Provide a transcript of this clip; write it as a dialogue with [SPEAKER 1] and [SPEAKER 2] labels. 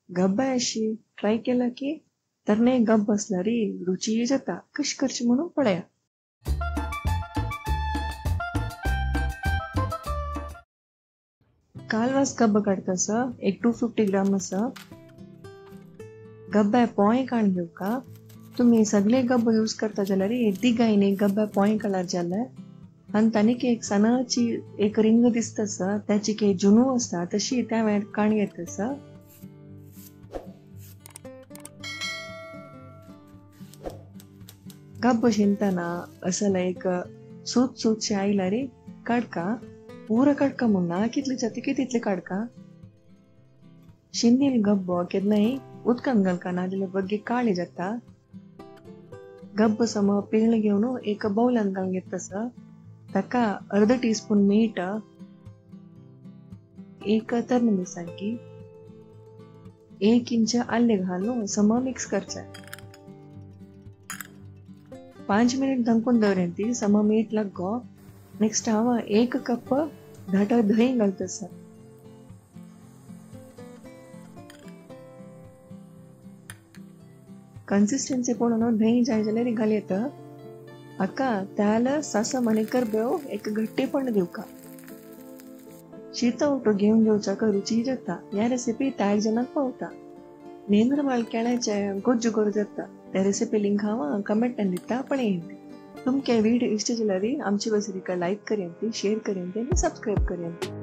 [SPEAKER 1] Gabba अशी try केला की तर नाही गप बसला रे, रुची जाता कशी करची म्हणून पळया. कालवास गब्ब काढतास एक 250 ग्राम असं गब्बा पोय काण घेऊ का. तुम्ही सगळे गब्ब यूज करता जाल्यार तिगायन एक गब्बा पोय काढार जाल्यार आणि तानीक एक सनाची एक रिंग दिसतस त्याची काही जुनू असता तशी त्या वेळार काण घेतस. गब्ब शिंताना असं एक सूत सूतशे आईला रे काढका पूरा काढका म्हणा कितले जाते की तितले काढका. शिंदील गब्ब केन्नाय उदकान घालका ना जाल्यार बग्गे काळे जाता. गब्ब सम पिळण घेऊन एक बाउलान घालून घेतस ताका अर्ध टीस्पून मीठ, एक तर्ण मिरसांगी, 1 इंच आले घालून सम मिक्स करचा. 5 मिनिट धमकून दवरेंती सम मीठ लागो. नेक्स्ट हांव 1 कप धाट दही घालतस. कन्सिस्टन्सी पळोवन दही जाय जाल्यार घालयत. अक्का त्याला सासा मने करबेव एक गट्टेपण दिवका. शीत ऊट घेऊन जेवचा का रुची जाता. या रेसिपी 3 जणांक पावता. नेंद्र बाळ केळ्याचे गोज्जू करू जाता. त्या रेसिपी लिंक हांव कमेंटान दिता पळयंती. तुमके विडियो इष्ट जाल्यार आमची रेसिपी लायक करेंती, शेअर करेंती आणि सबस्क्राईब करेंती.